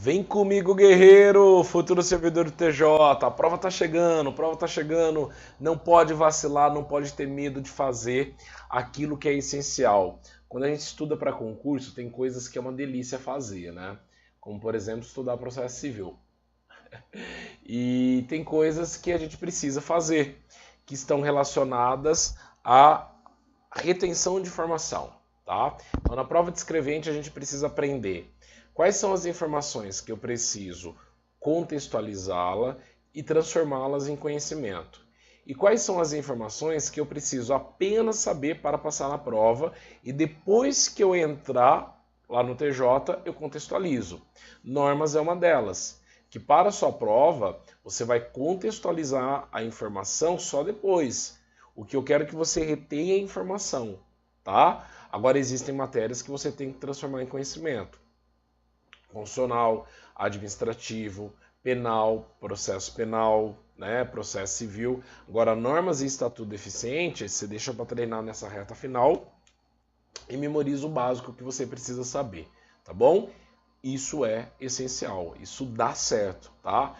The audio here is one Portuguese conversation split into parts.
Vem comigo, guerreiro, futuro servidor do TJ. A prova tá chegando. Não pode vacilar, não pode ter medo de fazer aquilo que é essencial. Quando a gente estuda para concurso, tem coisas que é uma delícia fazer, né? Como, por exemplo, estudar processo civil. E tem coisas que a gente precisa fazer, que estão relacionadas à retenção de informação, tá? Então, na prova de escrevente, a gente precisa aprender quais são as informações que eu preciso contextualizá-la e transformá-las em conhecimento. E quais são as informações que eu preciso apenas saber para passar na prova e depois que eu entrar lá no TJ, eu contextualizo. Normas é uma delas, que para a sua prova, você vai contextualizar a informação só depois. O que eu quero que você retenha é a informação, tá? Agora existem matérias que você tem que transformar em conhecimento. Constitucional, administrativo, penal, né, processo civil. Agora, normas e estatuto deficiente, você deixa para treinar nessa reta final e memoriza o básico que você precisa saber, tá bom? Isso é essencial, isso dá certo, tá?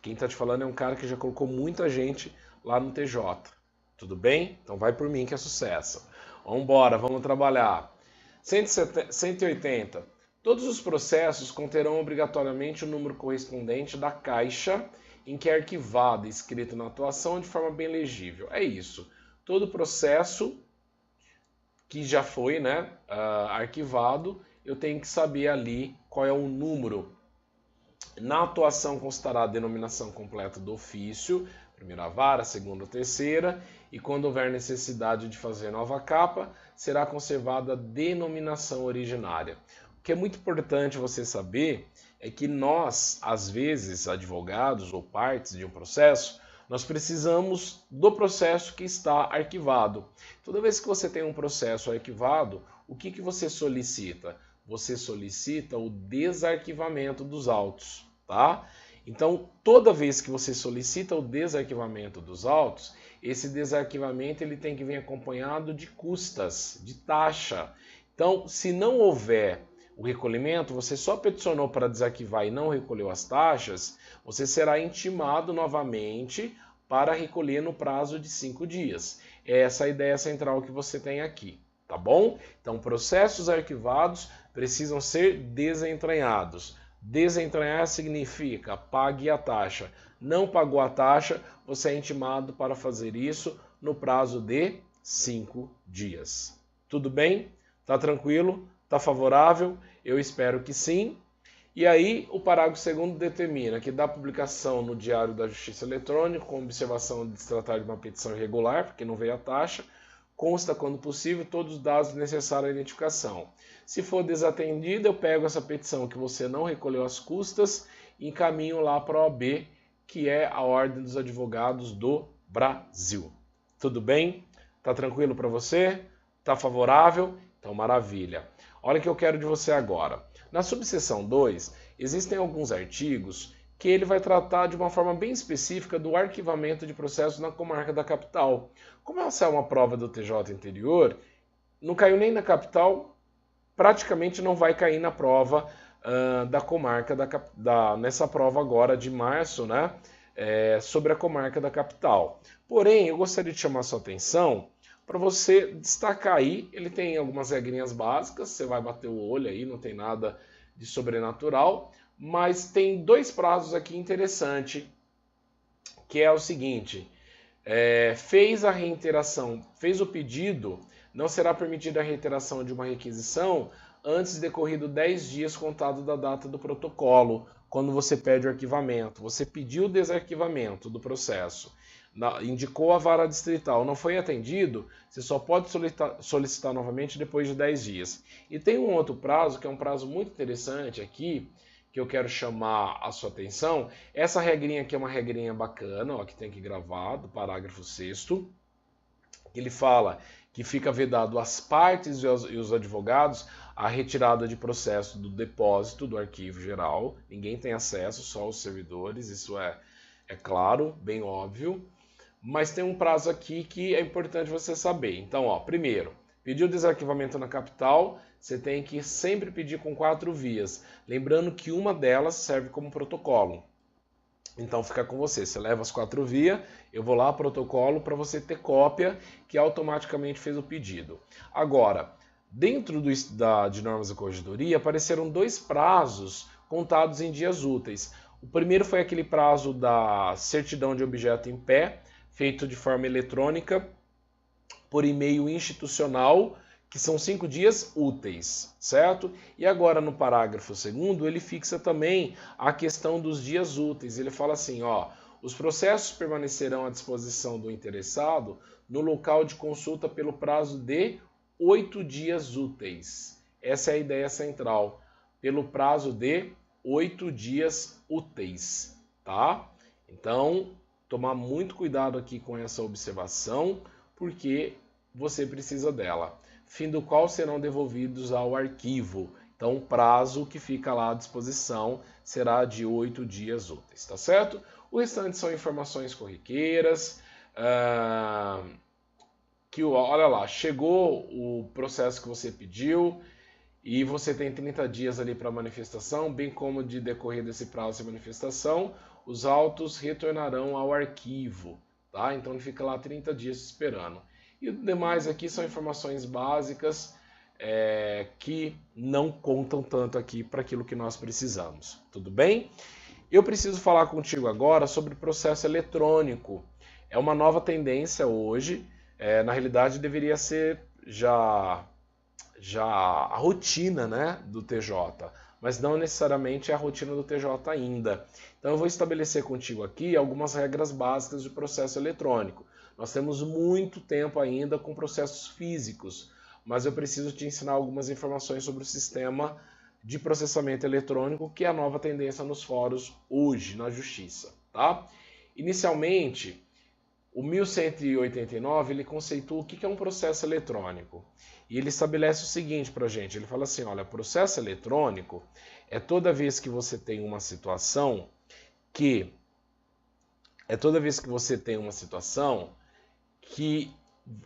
Quem tá te falando é um cara que já colocou muita gente lá no TJ, tudo bem? Então vai por mim que é sucesso. Vamos embora, vamos trabalhar. 180. Todos os processos conterão obrigatoriamente o número correspondente da caixa em que é arquivado e escrito na atuação de forma bem legível. É isso. Todo processo que já foi, né, arquivado, eu tenho que saber ali qual é o número. Na atuação constará a denominação completa do ofício, primeira vara, segunda ou terceira, e quando houver necessidade de fazer nova capa, será conservada a denominação originária. O que é muito importante você saber é que nós, às vezes, advogados ou partes de um processo, nós precisamos do processo que está arquivado. Toda vez que você tem um processo arquivado, o que você solicita? Você solicita o desarquivamento dos autos, tá? Então, toda vez que você solicita o desarquivamento dos autos, esse desarquivamento ele tem que vir acompanhado de custas, de taxa. Então, se não houver o recolhimento, você só peticionou para desarquivar e não recolheu as taxas, você será intimado novamente para recolher no prazo de 5 dias. É essa a ideia central que você tem aqui, tá bom? Então, processos arquivados precisam ser desentranhados. Desentranhar significa pague a taxa. Não pagou a taxa, você é intimado para fazer isso no prazo de 5 dias. Tudo bem? Tá tranquilo? Tá favorável? Eu espero que sim. E aí, o parágrafo 2º determina que da publicação no Diário da Justiça Eletrônica, com observação de se tratar de uma petição irregular, porque não veio a taxa, consta, quando possível, todos os dados necessários à identificação. Se for desatendida, eu pego essa petição que você não recolheu as custas e encaminho lá para a OAB, que é a Ordem dos Advogados do Brasil. Tudo bem? Tá tranquilo para você? Tá favorável? Então, maravilha. Olha o que eu quero de você agora. Na subseção 2, existem alguns artigos que ele vai tratar de uma forma bem específica do arquivamento de processos na comarca da capital. Como essa é uma prova do TJ interior, não caiu nem na capital, praticamente não vai cair na prova da comarca, nessa prova agora de março, né, sobre a comarca da capital. Porém, eu gostaria de chamar a sua atenção para você destacar aí, ele tem algumas regrinhas básicas, você vai bater o olho aí, não tem nada de sobrenatural, mas tem 2 prazos aqui interessantes, que é o seguinte: fez a reiteração, fez o pedido, não será permitida a reiteração de uma requisição antes de decorrido 10 dias contado da data do protocolo, quando você pede o arquivamento. Você pediu o desarquivamento do processo, indicou a vara distrital, não foi atendido, você só pode solicitar novamente depois de 10 dias. E tem um outro prazo, que é um prazo muito interessante aqui, que eu quero chamar a sua atenção. Essa regrinha aqui é uma regrinha bacana, ó, que tem aqui gravado, parágrafo 6º. Ele fala que fica vedado às partes e os advogados a retirada de processo do depósito do arquivo geral. Ninguém tem acesso, só os servidores, isso é claro, bem óbvio. Mas tem um prazo aqui que é importante você saber. Então, ó, primeiro, pediu desarquivamento na capital, você tem que sempre pedir com 4 vias. Lembrando que uma delas serve como protocolo. Então fica com você, você leva as 4 vias, eu vou lá, protocolo, para você ter cópia, que automaticamente fez o pedido. Agora, dentro de normas da corregedoria, apareceram 2 prazos contados em dias úteis. O primeiro foi aquele prazo da certidão de objeto em pé, feito de forma eletrônica, por e-mail institucional, que são 5 dias úteis, certo? E agora no parágrafo 2º, ele fixa também a questão dos dias úteis. Ele fala assim, ó, os processos permanecerão à disposição do interessado no local de consulta pelo prazo de 8 dias úteis. Essa é a ideia central, pelo prazo de 8 dias úteis, tá? Então, tomar muito cuidado aqui com essa observação, porque você precisa dela. Fim do qual serão devolvidos ao arquivo. Então, o prazo que fica lá à disposição será de 8 dias úteis, tá certo? O restante são informações corriqueiras, que, olha lá, chegou o processo que você pediu e você tem 30 dias ali para manifestação, bem como de decorrer desse prazo de manifestação, os autos retornarão ao arquivo, tá? Então, ele fica lá 30 dias esperando. E o demais aqui são informações básicas que não contam tanto aqui para aquilo que nós precisamos. Tudo bem? Eu preciso falar contigo agora sobre o processo eletrônico. É uma nova tendência hoje. Na realidade, deveria ser já a rotina, né, do TJ, mas não necessariamente é a rotina do TJ ainda. Então eu vou estabelecer contigo aqui algumas regras básicas de processo eletrônico. Nós temos muito tempo ainda com processos físicos, mas eu preciso te ensinar algumas informações sobre o sistema de processamento eletrônico, que é a nova tendência nos fóruns hoje, na Justiça, tá? Inicialmente, o 1189 ele conceitua o que é um processo eletrônico. E ele estabelece o seguinte para a gente, ele fala assim, olha, processo eletrônico é toda vez que você tem uma situação que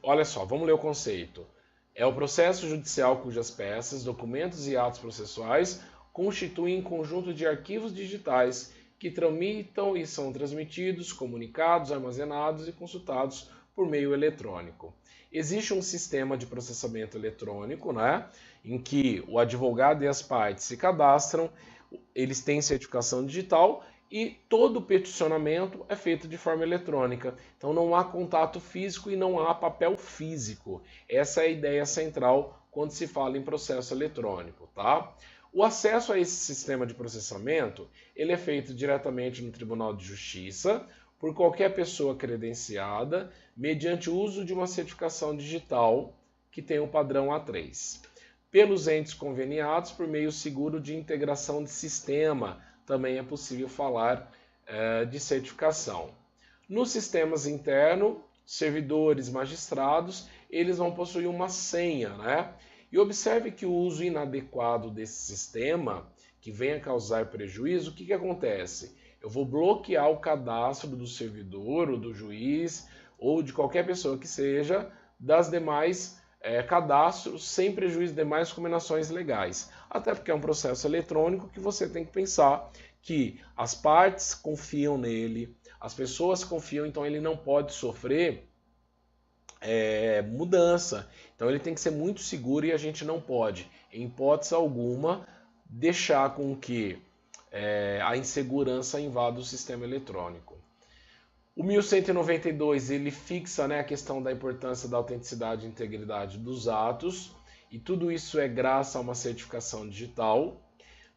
olha só, vamos ler o conceito. É o processo judicial cujas peças, documentos e atos processuais constituem conjunto de arquivos digitais que tramitam e são transmitidos, comunicados, armazenados e consultados por meio eletrônico. Existe um sistema de processamento eletrônico, né, em que o advogado e as partes se cadastram, eles têm certificação digital e todo o peticionamento é feito de forma eletrônica. Então não há contato físico e não há papel físico. Essa é a ideia central quando se fala em processo eletrônico, tá? O acesso a esse sistema de processamento, ele é feito diretamente no Tribunal de Justiça, por qualquer pessoa credenciada, mediante o uso de uma certificação digital que tem o padrão A3. Pelos entes conveniados, por meio seguro de integração de sistema, também é possível falar de certificação. Nos sistemas internos, servidores, magistrados, eles vão possuir uma senha, né? E observe que o uso inadequado desse sistema, que venha causar prejuízo, o que acontece? Eu vou bloquear o cadastro do servidor, ou do juiz, ou de qualquer pessoa que seja, das demais cadastros, sem prejuízo de demais combinações legais. Até porque é um processo eletrônico que você tem que pensar que as partes confiam nele, as pessoas confiam, então ele não pode sofrer mudança. Então ele tem que ser muito seguro e a gente não pode, em hipótese alguma, deixar com que a insegurança invada o sistema eletrônico. O 1192 ele fixa, né, a questão da importância da autenticidade e integridade dos atos, e tudo isso é graças a uma certificação digital.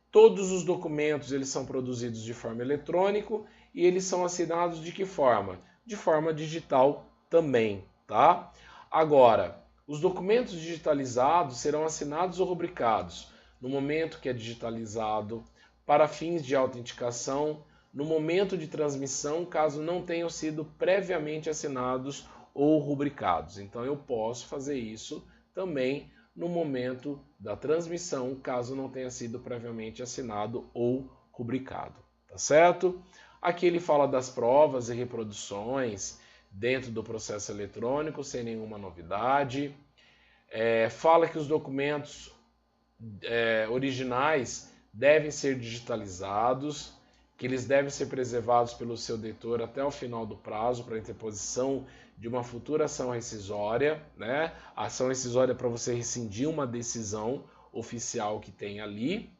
Todos os documentos eles são produzidos de forma eletrônica e eles são assinados de que forma? De forma digital também, tá? Agora, os documentos digitalizados serão assinados ou rubricados no momento que é digitalizado, para fins de autenticação, no momento de transmissão, caso não tenham sido previamente assinados ou rubricados. Então eu posso fazer isso também no momento da transmissão, caso não tenha sido previamente assinado ou rubricado, tá certo? Aqui ele fala das provas e reproduções dentro do processo eletrônico, sem nenhuma novidade. Fala que os documentos originais devem ser digitalizados, que eles devem ser preservados pelo seu detor até o final do prazo para interposição de uma futura ação rescisória, né? A ação rescisória é para você rescindir uma decisão oficial que tem ali.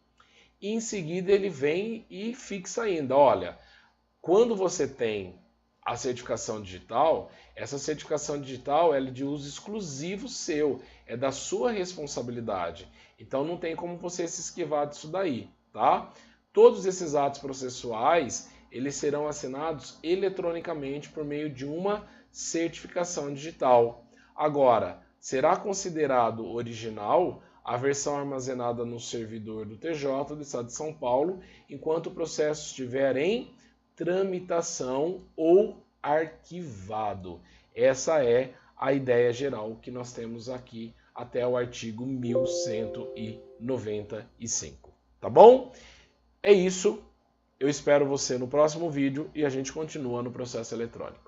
E em seguida ele vem e fixa ainda, olha, quando você tem a certificação digital, essa certificação digital é de uso exclusivo seu, é da sua responsabilidade. Então não tem como você se esquivar disso daí, tá? Todos esses atos processuais, eles serão assinados eletronicamente por meio de uma certificação digital. Agora, será considerado original a versão armazenada no servidor do TJ do Estado de São Paulo, enquanto o processo estiver em tramitação ou arquivado. Essa é a ideia geral que nós temos aqui até o artigo 1195, tá bom? É isso, eu espero você no próximo vídeo e a gente continua no processo eletrônico.